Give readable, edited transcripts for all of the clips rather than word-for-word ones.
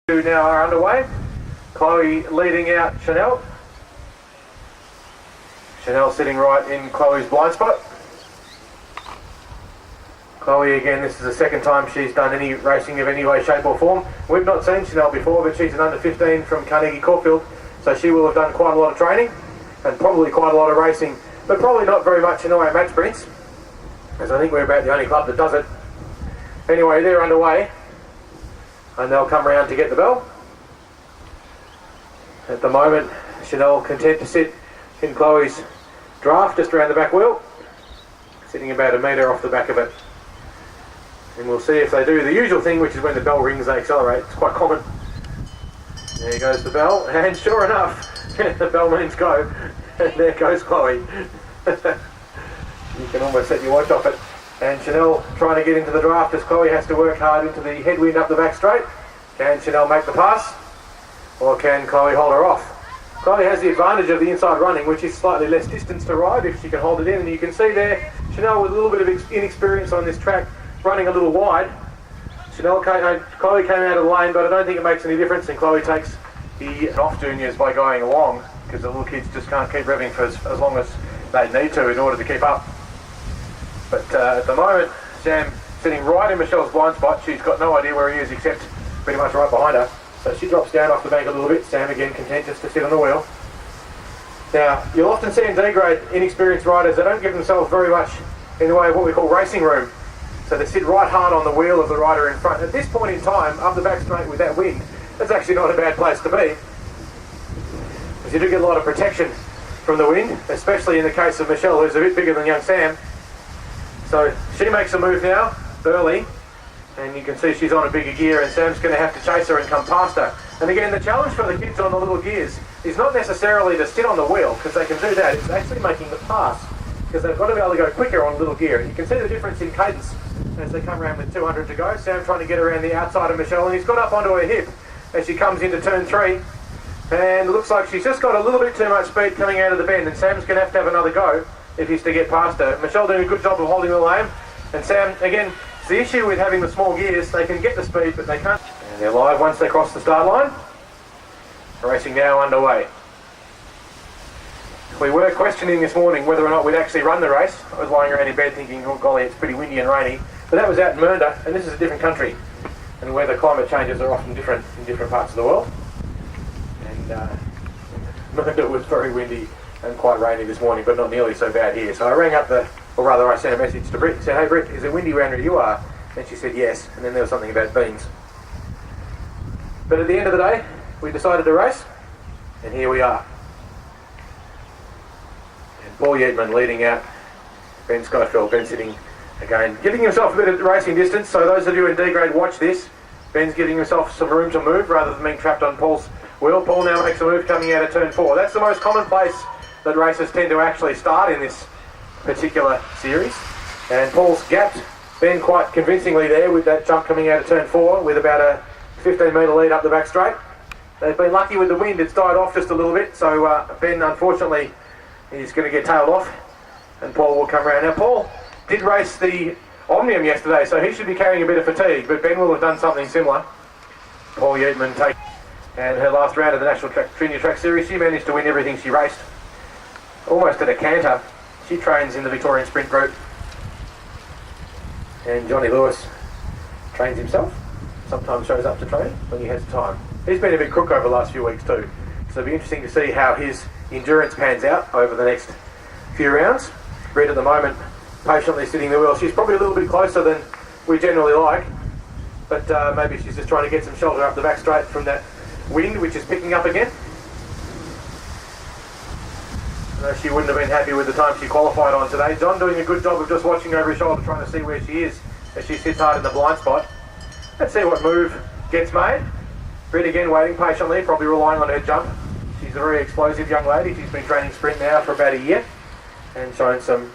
Now are underway. Chloe leading out Chanel. Chanel sitting right in Chloe's blind spot. Chloe again, this is the second time she's done any racing of any way, shape or form. We've not seen Chanel before, but she's an under 15 from Carnegie Caulfield, so she will have done quite a lot of training and probably quite a lot of racing, but probably not very much in the way of match sprints, as I think we're about the only club that does it. Anyway, they're underway, and they'll come round to get the bell. At the moment, Chanel content to sit in Chloe's draft just around the back wheel, sitting about a metre off the back of it. And we'll see if they do the usual thing, which is when the bell rings they accelerate. It's quite common. There goes the bell, and sure enough, the bell means go, and there goes Chloe. You can almost set your watch off it. And Chanel trying to get into the draft as Chloe has to work hard into the headwind up the back straight. Can Chanel make the pass? Or can Chloe hold her off? Chloe has the advantage of the inside running, which is slightly less distance to ride if she can hold it in. And you can see there, Chanel with a little bit of inexperience on this track, running a little wide. Chloe came out of the lane, but I don't think it makes any difference. And Chloe takes the off juniors by going along, because the little kids just can't keep revving for as long as they need to in order to keep up. But at the moment, Sam sitting right in Michelle's blind spot. She's got no idea where he is except pretty much right behind her. So she drops down off the bank a little bit. Sam again content just to sit on the wheel. Now, you'll often see in D-grade inexperienced riders, they don't give themselves very much in the way of what we call racing room. So they sit right hard on the wheel of the rider in front. At this point in time, up the back straight with that wind, that's actually not a bad place to be, because you do get a lot of protection from the wind, especially in the case of Michelle, who's a bit bigger than young Sam. So she makes a move now, early, and you can see she's on a bigger gear, and Sam's going to have to chase her and come past her. And again, the challenge for the kids on the little gears is not necessarily to sit on the wheel, because they can do that. It's actually making the pass, because they've got to be able to go quicker on a little gear. And you can see the difference in cadence as they come around with 200 to go. Sam trying to get around the outside of Michelle, and he's got up onto her hip as she comes into turn 3. And it looks like she's just got a little bit too much speed coming out of the bend, and Sam's going to have another go if he's to get past her. Michelle doing a good job of holding the lane, and Sam, again, it's the issue with having the small gears, they can get the speed, but they can't. And they're live once they cross the start line. Racing now underway. We were questioning this morning whether or not we'd actually run the race. I was lying around in bed thinking, oh golly, it's pretty windy and rainy, but that was out in Mernda, and this is a different country, and where the climate changes are often different in different parts of the world. And Mernda was very windy and quite rainy this morning, but not nearly so bad here. So I rang up I sent a message to Britt and said, hey Britt, is it windy around where you are? And she said yes, and then there was something about beans. But at the end of the day, we decided to race, and here we are. And Paul Yeatman leading out Ben Schofield. Ben sitting again, giving himself a bit of racing distance, so those of you in D-grade watch this. Ben's giving himself some room to move rather than being trapped on Paul's wheel. Paul now makes a move coming out of turn 4. That's the most common place that racers tend to actually start in this particular series. And Paul's gapped Ben quite convincingly there with that jump coming out of turn 4 with about a 15 metre lead up the back straight. They've been lucky with the wind, it's died off just a little bit, so Ben unfortunately is going to get tailed off, and Paul will come around. Now Paul did race the Omnium yesterday, so he should be carrying a bit of fatigue, but Ben will have done something similar. Paul Yeatman takes, and her last round of the National Junior Track Series, she managed to win everything she raced, almost at a canter. She trains in the Victorian Sprint Group, and Johnny Lewis trains himself, sometimes shows up to train when he has time. He's been a bit crook over the last few weeks too, so it'll be interesting to see how his endurance pans out over the next few rounds. Britt at the moment patiently sitting the wheel. She's probably a little bit closer than we generally like, but maybe she's just trying to get some shelter up the back straight from that wind, which is picking up again. No, she wouldn't have been happy with the time she qualified on today. John doing a good job of just watching over his shoulder, trying to see where she is as she sits hard in the blind spot. Let's see what move gets made. Britt again waiting patiently, probably relying on her jump. She's a very explosive young lady. She's been training sprint now for about a year and showing some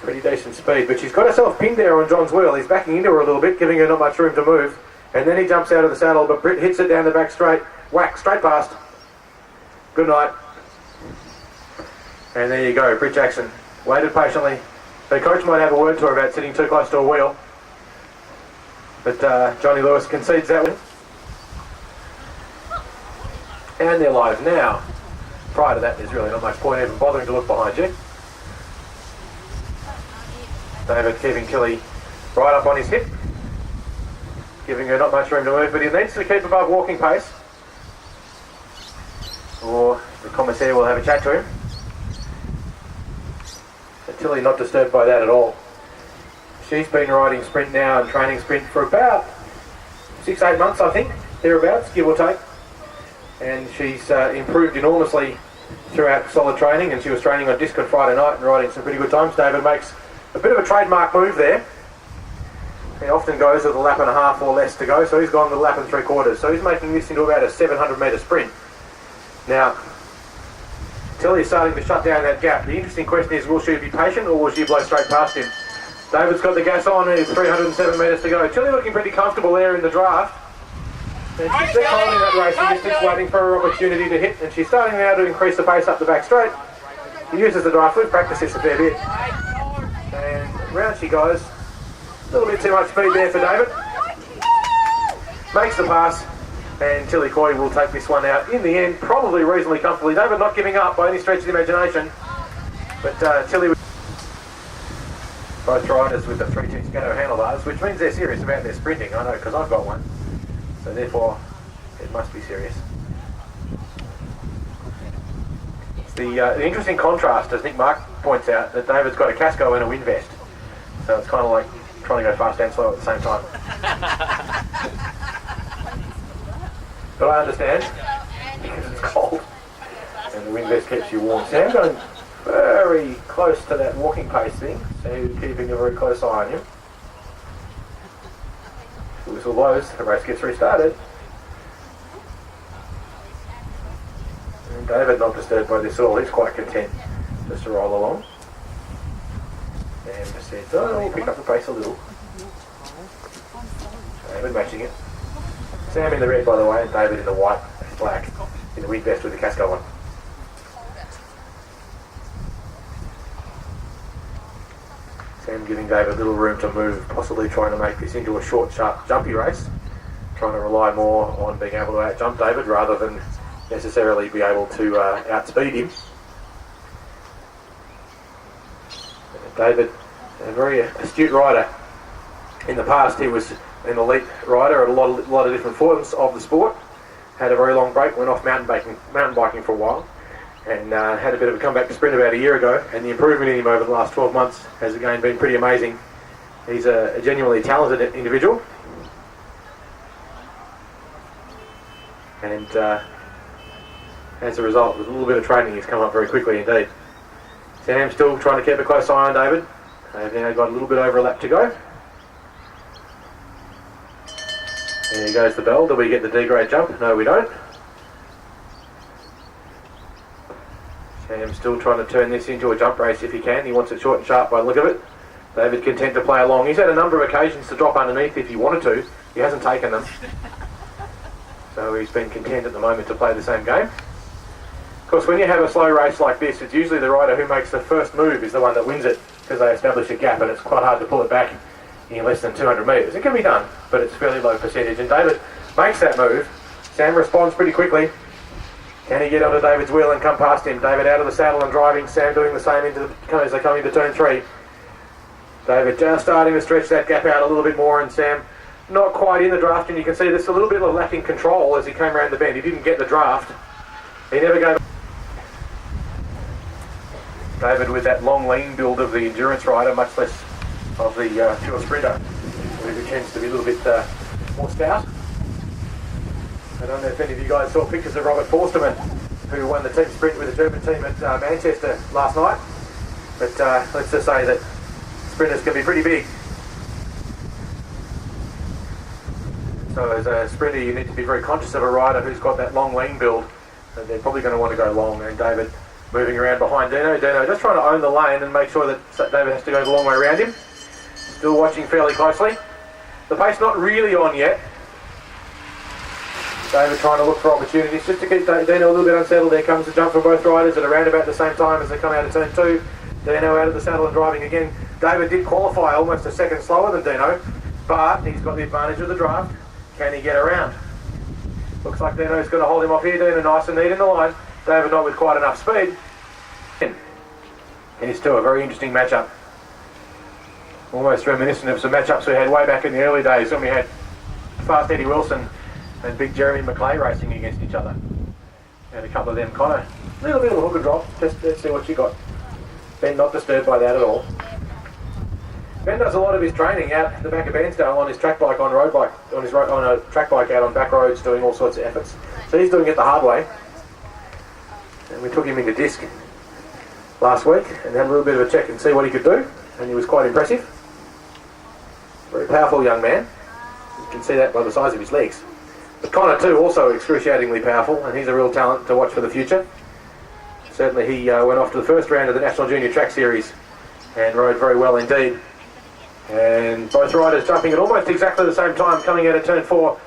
pretty decent speed. But she's got herself pinned there on John's wheel. He's backing into her a little bit, giving her not much room to move. And then he jumps out of the saddle, but Britt hits it down the back straight. Whack, straight past. Good night. And there you go, Britt Jackson waited patiently. Her coach might have a word to her about sitting too close to a wheel, but Johnny Lewis concedes that one. and they're live now. Prior to that, there's really not much point even bothering to look behind you. David keeping Tilly right up on his hip, giving her not much room to move, but he needs to keep above walking pace, or the commissaire will have a chat to him. But Tilly not disturbed by that at all. She's been riding sprint now and training sprint for about 6-8 months, I think, thereabouts, give or take. And she's improved enormously throughout solid training, and she was training on disc on Friday night and riding some pretty good times. David makes a bit of a trademark move there. He often goes with a lap and a half or less to go, so he's gone with a lap and 3/4. So he's making this into about a 700 metre sprint. Now, Tilly's starting to shut down that gap. The interesting question is, will she be patient or will she blow straight past him? David's got the gas on, and it's 307 metres to go. Tilly looking pretty comfortable there in the draft. And she's still holding that racing distance, waiting for her opportunity to hit, and she's starting now to increase the pace up the back straight. He uses the draft. We've practiced this a fair bit. And round she goes. A little bit too much speed there for David. Makes the pass, and Tilly Coy will take this one out in the end, probably reasonably comfortably. David not giving up by any stretch of the imagination, but Tilly... Both riders with the 3-2 Scatto handlebars, which means they're serious about their sprinting. I know, because I've got one. So therefore, it must be serious. The interesting contrast, as Nick Mark points out, that David's got a casco and a wind vest. So it's kind of like trying to go fast and slow at the same time. But I understand, because it's cold, and the wind vest keeps you warm. Sam going very close to that walking pace thing, so keeping a very close eye on him. The whistle blows, the race gets restarted. And David not disturbed by this at all, he's quite content just to roll along. And just said, oh, we'll pick up the pace a little. David matching it. Sam in the red, by the way, and David in the white and black in the wind vest with the casco on. Sam giving David a little room to move, possibly trying to make this into a short, sharp, jumpy race. Trying to rely more on being able to out-jump David rather than necessarily be able to outspeed him. David, a very astute rider. In the past, he was an elite rider at a lot of different forms of the sport. Had a very long break, went off mountain biking for a while, and had a bit of a comeback to sprint about a year ago, and the improvement in him over the last 12 months has again been pretty amazing. He's a genuinely talented individual, and as a result, with a little bit of training, he's come up very quickly indeed. Sam still trying to keep a close eye on David. They've now got a little bit over a lap to go. There goes the bell. Do we get the D-grade jump? No, we don't. Sam still trying to turn this into a jump race if he can. He wants it short and sharp by the look of it. David content to play along. He's had a number of occasions to drop underneath if he wanted to. He hasn't taken them. So he's been content at the moment to play the same game. Of course, when you have a slow race like this, it's usually the rider who makes the first move is the one that wins it, because they establish a gap and it's quite hard to pull it back in less than 200 metres. It can be done, but it's fairly low percentage. And David makes that move. Sam responds pretty quickly. Can he get onto David's wheel and come past him? David out of the saddle and driving. Sam doing the same as they come into turn 3. David just starting to stretch that gap out a little bit more, and Sam not quite in the draft, and you can see there's a little bit of lacking control as he came around the bend. He didn't get the draft. He never gave... David with that long lean build of the endurance rider, much less of the pure sprinter, who tends to be a little bit more stout. I don't know if any of you guys saw pictures of Robert Forsterman, who won the team sprint with the German team at Manchester last night. But let's just say that sprinters can be pretty big. So as a sprinter, you need to be very conscious of a rider who's got that long lean build, and they're probably going to want to go long. And David moving around behind Dino. Dino just trying to own the lane and make sure that David has to go the long way around him. Still watching fairly closely. The pace not really on yet. David trying to look for opportunities just to keep Dino a little bit unsettled. There comes the jump for both riders at around about the same time as they come out of turn 2. Dino out of the saddle and driving again. David did qualify almost a second slower than Dino, but he's got the advantage of the draft. Can he get around? Looks like like Dino's going to hold him off here. Dino nice and neat in the line. David not with quite enough speed. And he's still a very interesting matchup. Almost reminiscent of some matchups we had way back in the early days when we had Fast Eddie Wilson and Big Jeremy McClay racing against each other. And a couple of them kind of, little bit of a hook and drop. Just let's see what you got. Ben not disturbed by that at all. Ben does a lot of his training out the back of Bairnsdale on his track bike, on a track bike out on back roads, doing all sorts of efforts. So he's doing it the hard way. And we took him into disc last week and had a little bit of a check and see what he could do, and he was quite impressive. Very powerful young man. You can see that by the size of his legs. But Connor too, also excruciatingly powerful, and he's a real talent to watch for the future. Certainly he went off to the first round of the National Junior Track Series and rode very well indeed. And both riders jumping at almost exactly the same time, coming out of turn 4.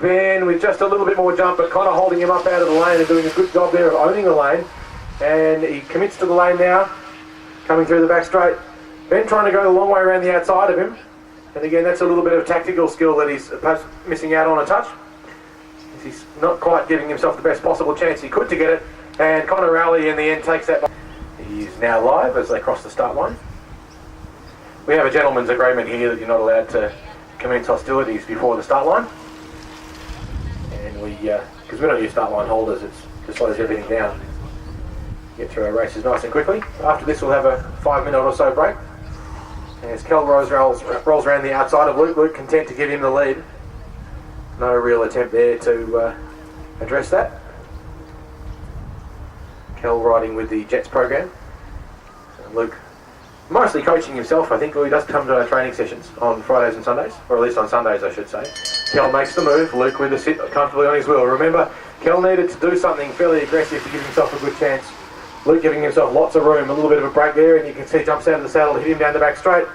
Ben with just a little bit more jump, but Connor holding him up out of the lane and doing a good job there of owning the lane. And he commits to the lane now, coming through the back straight. Ben trying to go the long way around the outside of him. And again, that's a little bit of tactical skill that he's perhaps missing out on a touch. He's not quite giving himself the best possible chance he could to get it. And Connor Rowley in the end takes that. He's now live as they cross the start line. We have a gentleman's agreement here that you're not allowed to commence hostilities before the start line. And because we don't use start line holders, it just slows everything down. Get through our races nice and quickly. After this we'll have a 5-minute or so break. As Kel rolls around the outside of Luke. Luke content to give him the lead. No real attempt there to address that. Kel riding with the Jets program. And Luke mostly coaching himself, I think. Well, he does come to our training sessions on Fridays and Sundays, or at least on Sundays I should say. Kel makes the move, Luke with the sit comfortably on his wheel. Remember, Kel needed to do something fairly aggressive to give himself a good chance. Luke giving himself lots of room, a little bit of a break there, and you can see jumps out of the saddle to hit him down the back straight.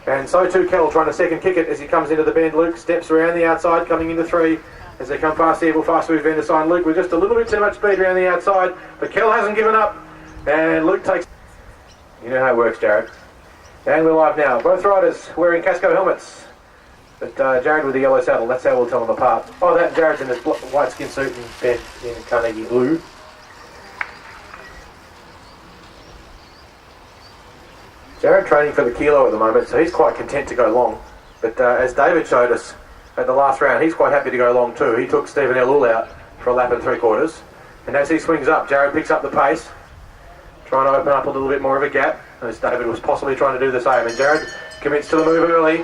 And so too Kel trying to second kick it as he comes into the bend. Luke steps around the outside, coming into 3. As they come past the Evil Fast Move vendor sign, Luke with just a little bit too much speed around the outside, but Kel hasn't given up, and Luke takes... You know how it works, Jared. And we're live now. Both riders wearing Casco helmets, but Jared with the yellow saddle, that's how we'll tell them apart. Oh, that Jared's in his white skin suit and Ben in Carnegie blue. Jared training for the kilo at the moment, so he's quite content to go long. But as David showed us at the last round, he's quite happy to go long too. He took Stephen Elul out for a lap and 3/4. And as he swings up, Jared picks up the pace, trying to open up a little bit more of a gap, as David was possibly trying to do the same. And Jared commits to the move early.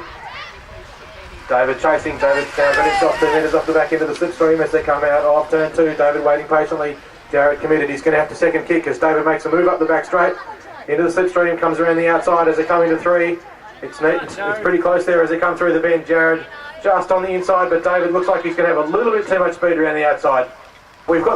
David chasing, David now got himself 2 metres off the back end of the slipstream as they come out of turn 2. David waiting patiently. Jared committed, he's going to have to second kick as David makes a move up the back straight. Into the slipstream, comes around the outside as they come into 3. It's neat, it's pretty close there as they come through the bend. Jared just on the inside, but David looks like he's going to have a little bit too much speed around the outside. We've got the